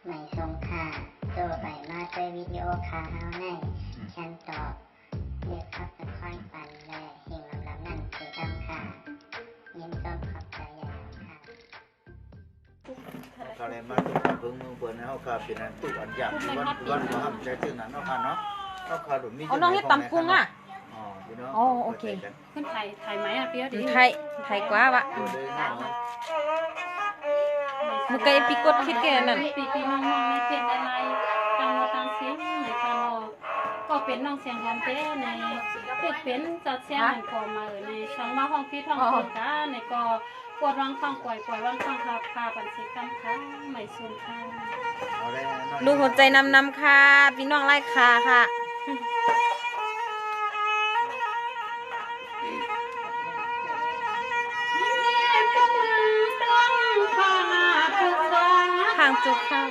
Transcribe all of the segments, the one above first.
ไม่ทรงค่าตัวใบมาด้วยวิดีโอคาเฮาในฉันตอบเรียกขับตะค่อยปันและเฮงลำนั่นเสียดำค่ะยินต้นขอบใจใหญ่ค่ะเขาเลยมาตุกกับเพิ่งมือเปิดเขาก็เป็นอันตุกอันหยาบวันมาทำใจถึงนั้นเนาะค่ะเนาะเขาขาดุมีอ๋อน้องเฮ็ดตำกุ้งอ่ะอ๋อโอเคขึ้นไทยไหมอ่ะเปี๊ยดิไทยกว่าวะมุกไก่ปีกดคิดแกนั่นปีน้องๆในเพจในตังโมตังเสียงในคานอก็เป็นน้องเสียงคำเต้ในเพจเป็นจัดเสียงหันคอมาในช่องมาห้องพี่ท้องเสียงจ้าในก็ปวดรังฟังปล่อยรังฟังพาปันสิกันค่ะไม่สูญค่ะลูกหัวใจนำค่ะพี่น้องไล่คาค่ะห่างจุกข้าว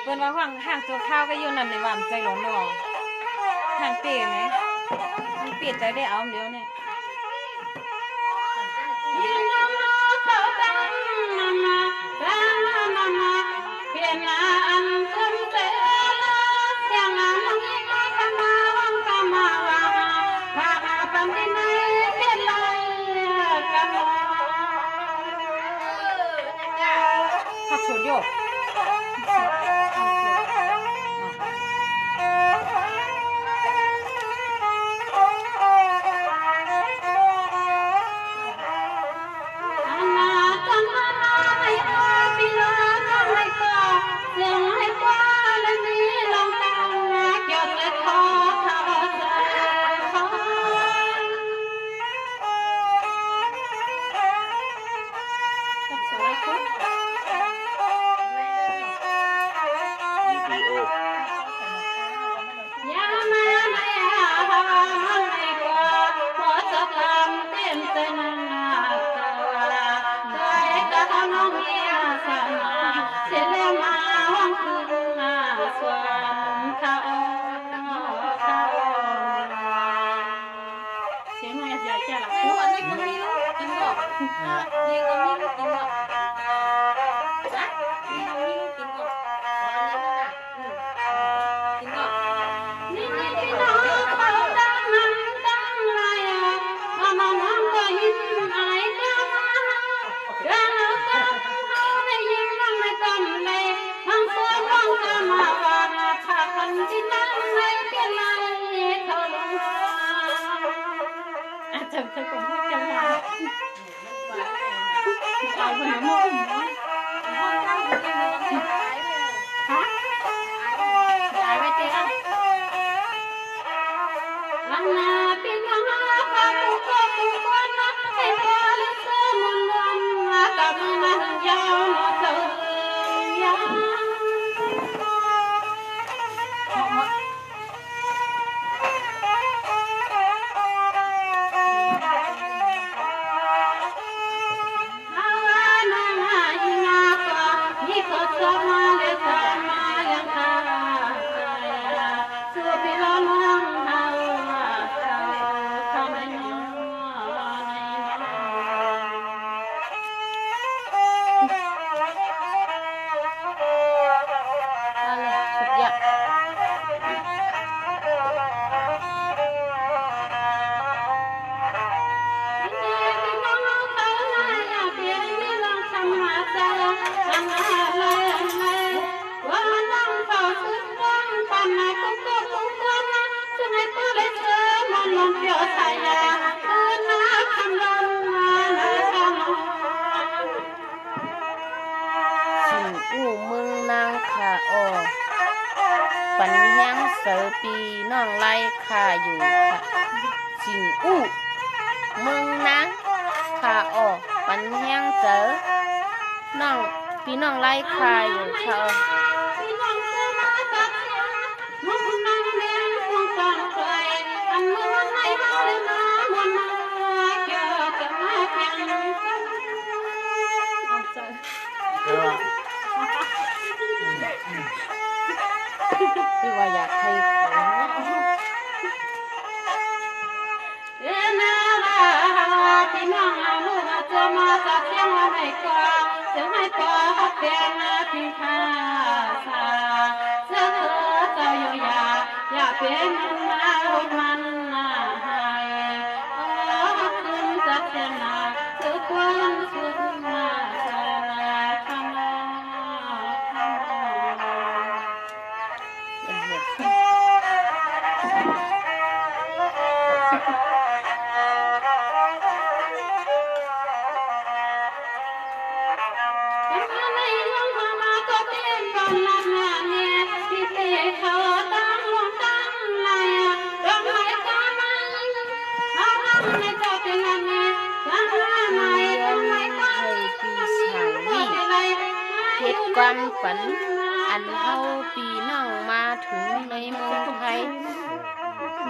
เปิ้นว่าห่างจุกข้าวก็อยู่นั่นในหวานใจหลอนหนอห่างเปียไหมมันเปียใจได้เอาเดี๋ยวเนี่ยผักสดโยกปัญญังเสอปีน้องไล่ค่ะอยู่ค่ะสิงอู้เมืองนางค่ะปัญญังเสอน้องพี่น้องไล่ค่ะอยู่ค่ะที่ว่าอยากให้พี่น้องเอาลูกมาเจอมาจากเชียงรายก่อนเสียงให้ก่อน เป็นพิพาษาเสื้อเจ้าอยู่อย่าเป็นมามันนาหายขึ้นจะเสียนาคือความสุขมาคำลาเหตุความฝันอันเฮาปีน้องมาถึงในเมืองไทย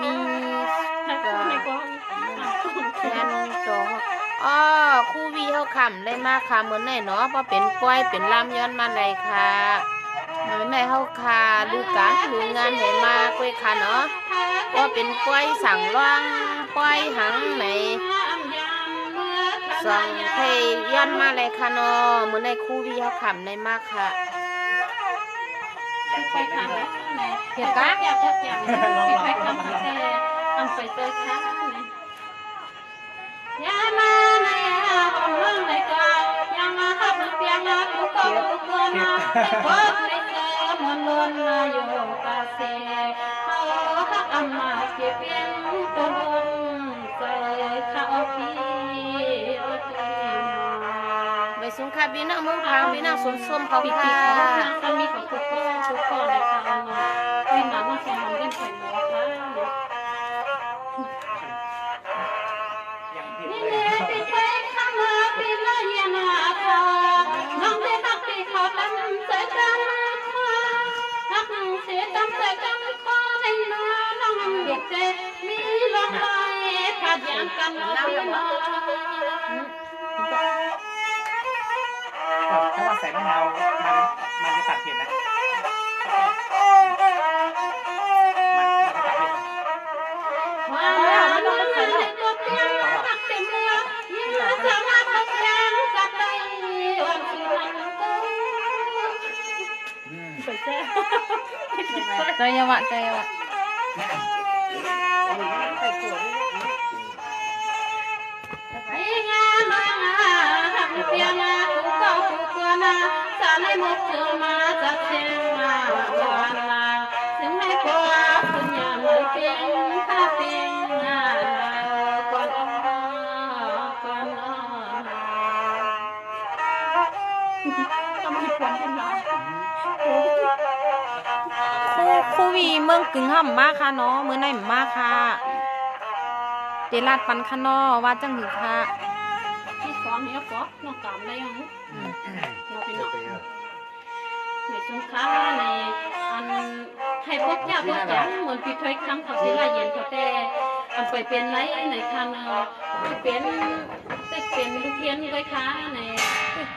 มีก็แค่นต่อครูวีเฮาคำได้มาค่ะเหมือนไหนเนาะเพราะเป็นป้อยเป็นลำย้อนมาเลยค่ะเหมือนไหนเฮาค่ะดูการดูงานให้มาคุยค่ะเนาะก็เป็นป้อยสั่งร่องป้อยหังไหนส่องเทย้อนมาเลยค่ะเนาะเหมือนในครูวีเฮาคำได้มาค่ะไปทางไหนเดี๋ยวก็อยากไปทางแต่ต้องไปเจอค่ะยามาในของเมืองในกายังมาทับเปียงทุกคนทุกคนพบในเจอมันล้วนอยู่กาเซ่เขาฮักอามาเก็บเพียงตัวลงใจเขาพี่ไปสุงค่ะพี่น้องมึงพังพี่น้องส้มเขาค่ะถ้ามีกับทุกคนเลยค่ะไม่มาว่าแซงมันเป็นไข่หมูค่ะนี่แหละที่เคยข้ามมาปีละเย็นค่ะน้องได้หักที่เขาตั้งใจจำค่ะหักเสียจำใจจำข้อในเนื้อน้องเด็กเจมีลมลอยขาดอย่างกันพี่น้องถ้าว่าใส่มะนาวมันจะตัดเผ็ดนะมันจะตัดเผ็ดว่าน้องไม่ได้ตัวเพียงตักเต็มเรือยิ่งจะมาพักแรงจับได้วันที่นั้นกูสวยแจ้ใจยวะไปงานมาหักเปียงกูเก่ากูเกลือนาสาในมุกเจอมาจากเชียงมาวันมาถึงให้กว่าคุณยามเลยเปียงข้าเปียงก่อนทำไมควรเป็นน้องครูวีเมืองกึ่งห่ำมากค่ะเนาะมื้อไหนมากค่ะเดลาดปันค่ะเนาะว่าจังหือค่ะที่สอนเนี่ยก็น้องกำได้ยังเราเป็นน้องในสงขลาในอันให้พบยาพบอย่างเหมือนพี่ถ้อยคำเขาสิลาเย็นเขาแต่อันไปเป็นไรในคันเป็นลูกเทียนไว้ค้าใน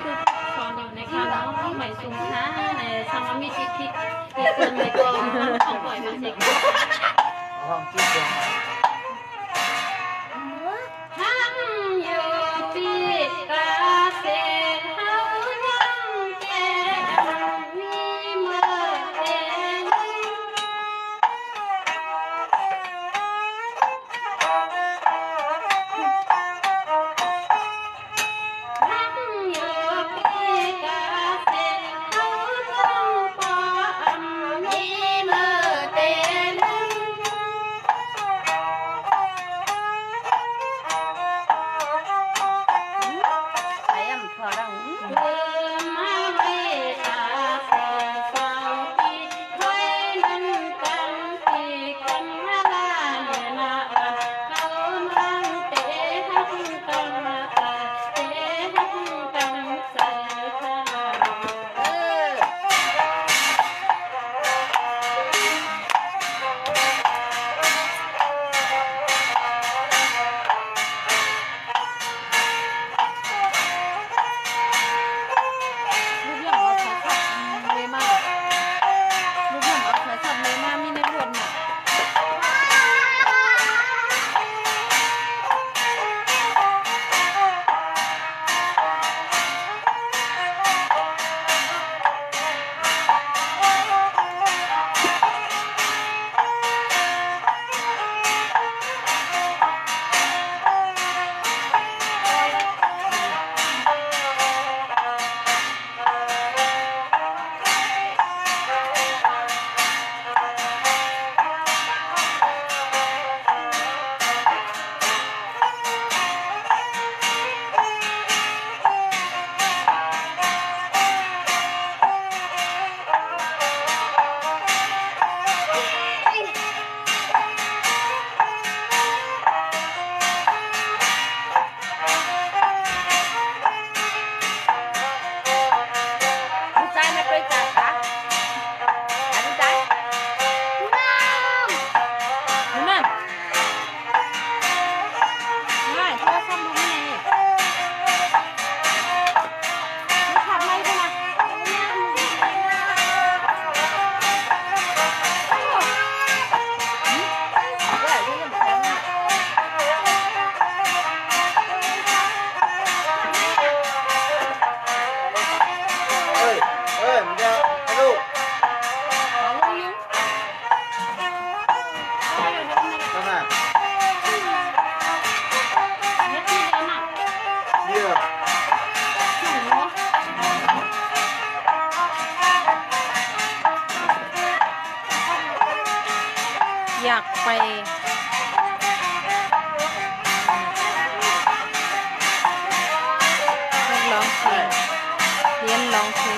คือสอนอยู่ในคันเนาะใหม่สงขลาในทำมีจิตคิดอีกคนในกองของปล่อยมาสิห้องจิ้มดวง ากไปร้องเพลงเรียนร้องเพลง